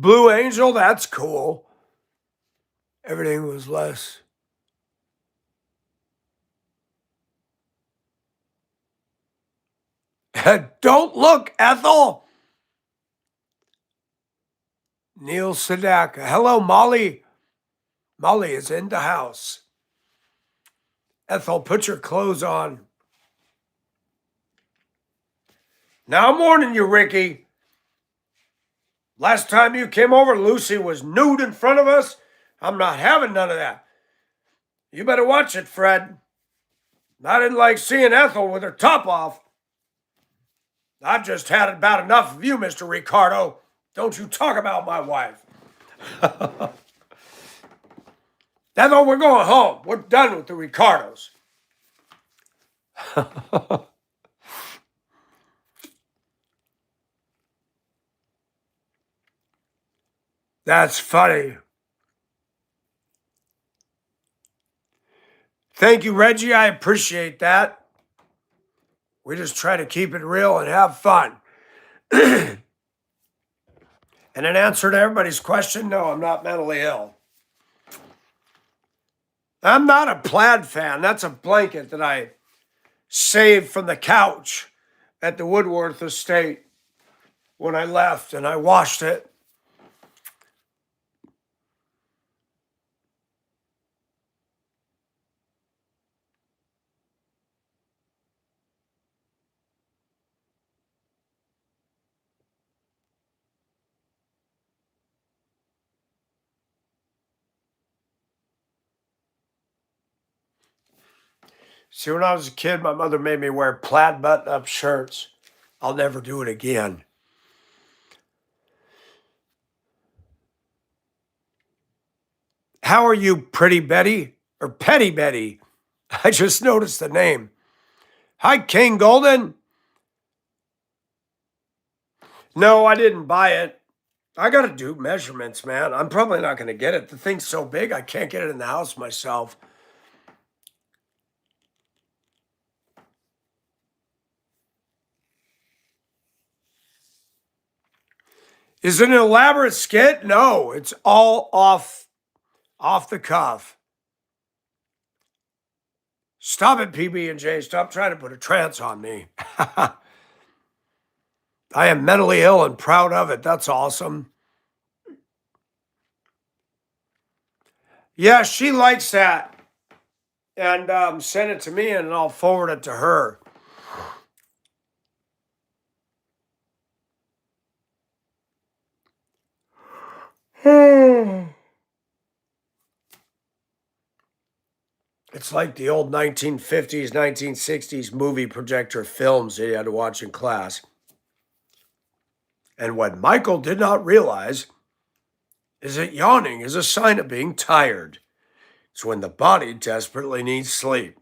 Blue Angel, that's cool. Everything was less. Don't look, Ethel. Neil Sedaka. Hello, Molly. Molly is in the house. Ethel, put your clothes on. Now I'm warning you, Ricky. Last time you came over, Lucy was nude in front of us. I'm not having none of that. You better watch it, Fred. I didn't like seeing Ethel with her top off. I've just had about enough of you, Mr. Ricardo. Don't you talk about my wife. Devil, we're going home. We're done with the Ricardos. That's funny. Thank you, Reggie. I appreciate that. We just try to keep it real and have fun. And in answer to everybody's question, no, I'm not mentally ill. I'm not a plaid fan. That's a blanket that I saved from the couch at the Woodworth estate when I left, and I washed it. See, when I was a kid, my mother made me wear plaid button-up shirts. I'll never do it again. How are you, Pretty Betty? Or Petty Betty? I just noticed the name. Hi, King Golden. No, I didn't buy it. I got to do measurements, man. I'm probably not going to get it. The thing's so big, I can't get it in the house myself. Is it an elaborate skit? No, it's all off the cuff. Stop it, PB&J. Stop trying to put a trance on me. I am mentally ill and proud of it. That's awesome. Yeah, she likes that. And send it to me and I'll forward it to her. It's like the old 1950s, 1960s movie projector films that you had to watch in class. And what Michael did not realize is that yawning is a sign of being tired. It's when the body desperately needs sleep.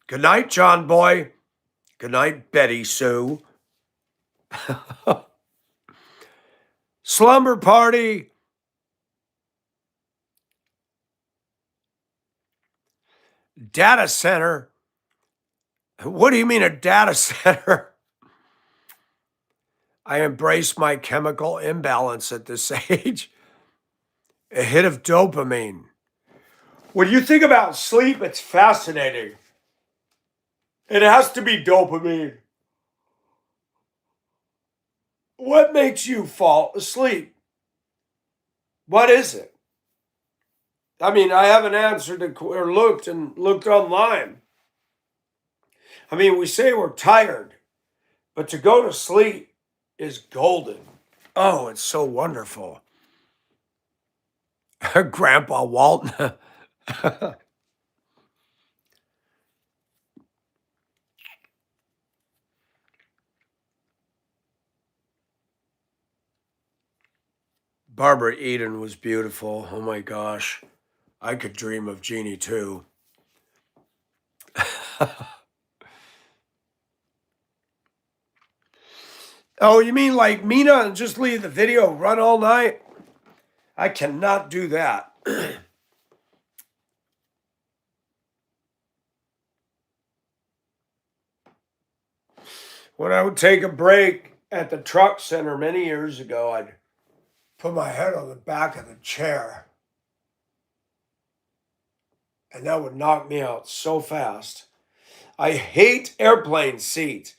Good night, John Boy. Good night, Betty Sue. Slumber party. Data center. What do you mean a data center? I embrace my chemical imbalance at this age. A hit of dopamine. When you think about sleep, it's fascinating. It has to be dopamine. What makes you fall asleep? What is it? I mean, I haven't answered or looked online. I mean, we say we're tired, but to go to sleep is golden. Oh, it's so wonderful. Grandpa Walton. Barbara Eden was beautiful. Oh my gosh. I could dream of Jeannie too. Oh, you mean like Mina and just leave the video run all night? I cannot do that. When I would take a break at the truck center many years ago, I'd put my head on the back of the chair. And that would knock me out so fast. I hate airplane seats.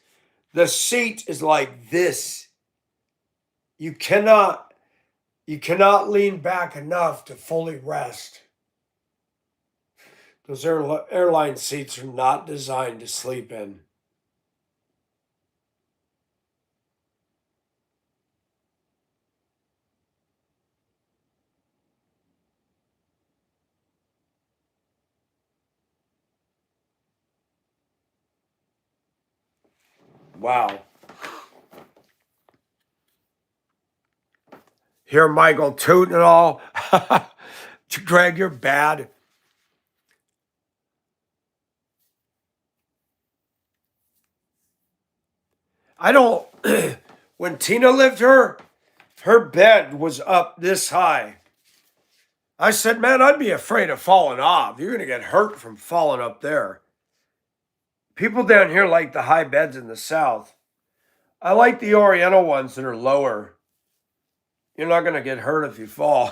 The seat is like this. You cannot lean back enough to fully rest. Those airline seats are not designed to sleep in. Wow. Hear Michael tooting and all. Greg, you're bad. I don't. When Tina lived her bed was up this high. I said, man, I'd be afraid of falling off. You're going to get hurt from falling up there. People down here like the high beds in the South. I like the Oriental ones that are lower. You're not going to get hurt if you fall.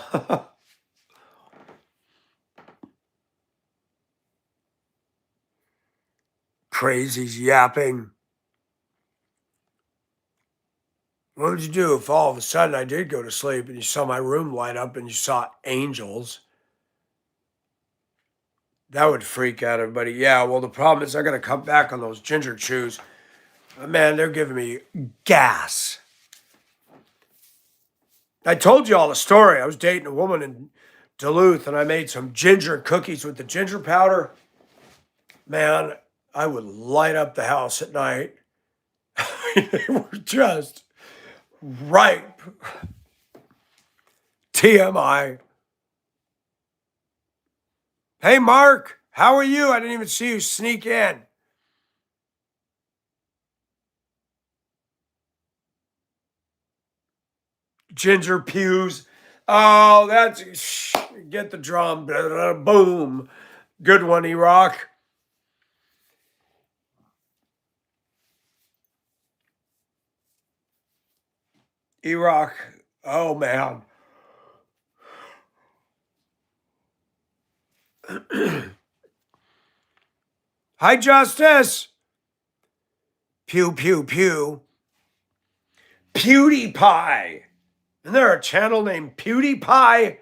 Crazy's yapping. What would you do if all of a sudden I did go to sleep and you saw my room light up and you saw angels? That would freak out everybody. Yeah, well, the problem is I got to cut back on those ginger chews. Man, they're giving me gas. I told you all the story. I was dating a woman in Duluth and I made some ginger cookies with the ginger powder. Man, I would light up the house at night. They were just ripe. TMI. Hey, Mark, how are you? I didn't even see you sneak in. Ginger pews. Oh, that's get the drum. Boom. Good one, E-Rock. E-Rock. Oh, man. Hi, Justice. Pew, pew, pew. PewDiePie. Isn't there a channel named PewDiePie?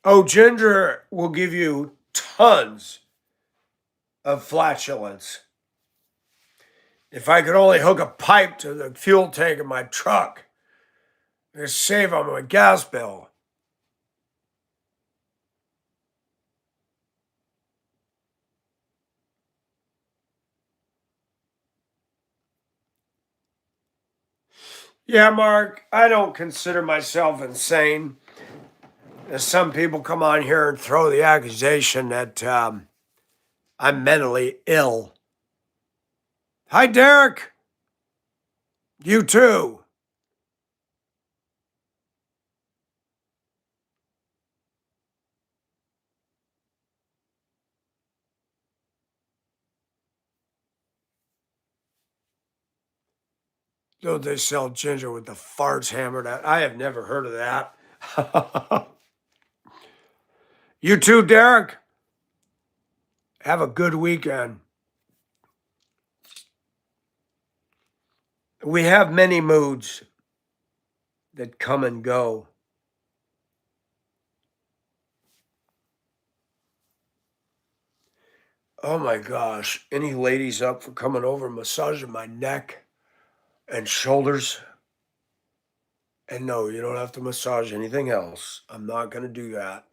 Oh, ginger will give you tons of flatulence. If I could only hook a pipe to the fuel tank of my truck, it'd save on my gas bill. Yeah, Mark, I don't consider myself insane. As some people come on here and throw the accusation that I'm mentally ill. Hi, Derek. You too. Don't they sell ginger with the farts hammered out? I have never heard of that. You too, Derek. Have a good weekend. We have many moods that come and go. Oh my gosh. Any ladies up for coming over and massaging my neck and shoulders? And no, you don't have to massage anything else. I'm not going to do that.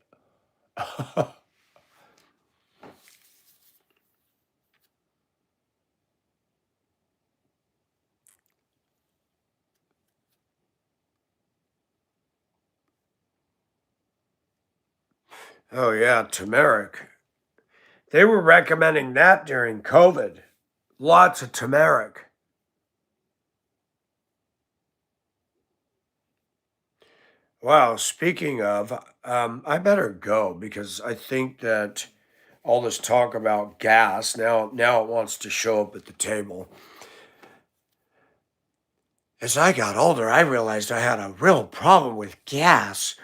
Oh, yeah, turmeric. They were recommending that during COVID. Lots of turmeric. Wow, speaking of, I better go because I think that all this talk about gas now it wants to show up at the table. As I got older, I realized I had a real problem with gas.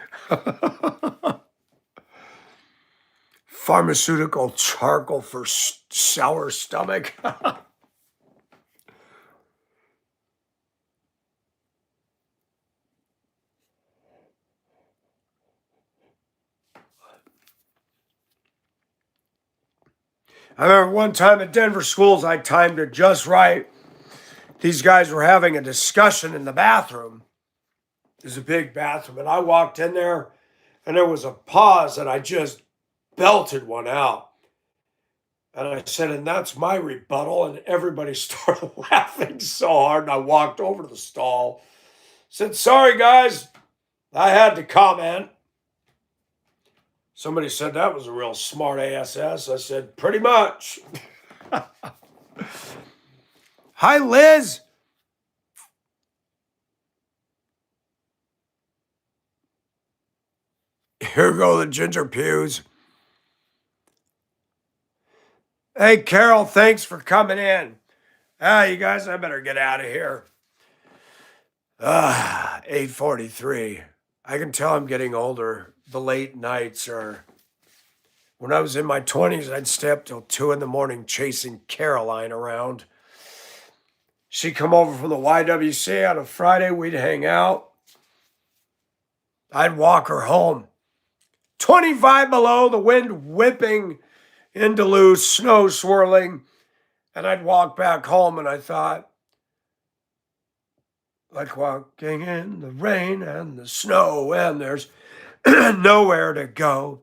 Pharmaceutical charcoal for sour stomach. I remember one time at Denver schools, I timed it just right. These guys were having a discussion in the bathroom. There's a big bathroom, and I walked in there, and there was a pause, and I just belted one out. And I said, and that's my rebuttal. And everybody started laughing so hard. And I walked over to the stall, said, sorry, guys. I had to comment. Somebody said that was a real smart ASS. I said, pretty much. Hi, Liz. Here go the ginger pews. Hey, Carol, thanks for coming in. You guys, I better get out of here. 8:43. I can tell I'm getting older. The late nights are... When I was in my 20s, I'd stay up till 2 in the morning chasing Caroline around. She'd come over from the YWCA on a Friday. We'd hang out. I'd walk her home. 25 below, the wind whipping in Duluth, snow swirling. And I'd walk back home, and I thought, like walking in the rain and the snow, and there's nowhere to go.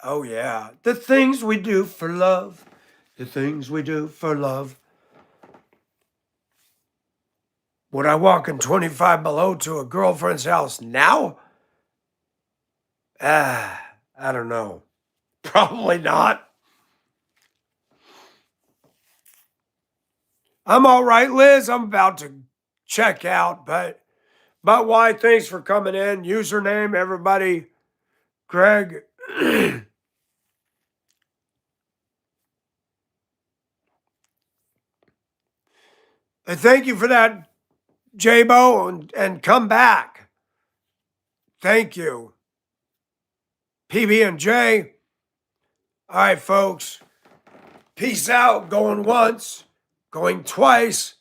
Oh, yeah. The things we do for love. The things we do for love. Would I walk in 25 below to a girlfriend's house now? I don't know. Probably not. I'm all right, Liz. I'm about to check out, but why? Thanks for coming in. Username, everybody. Greg. And thank you for that, J-Bo, and come back. Thank you. PB&J. All right, folks. Peace out. Going once, going twice.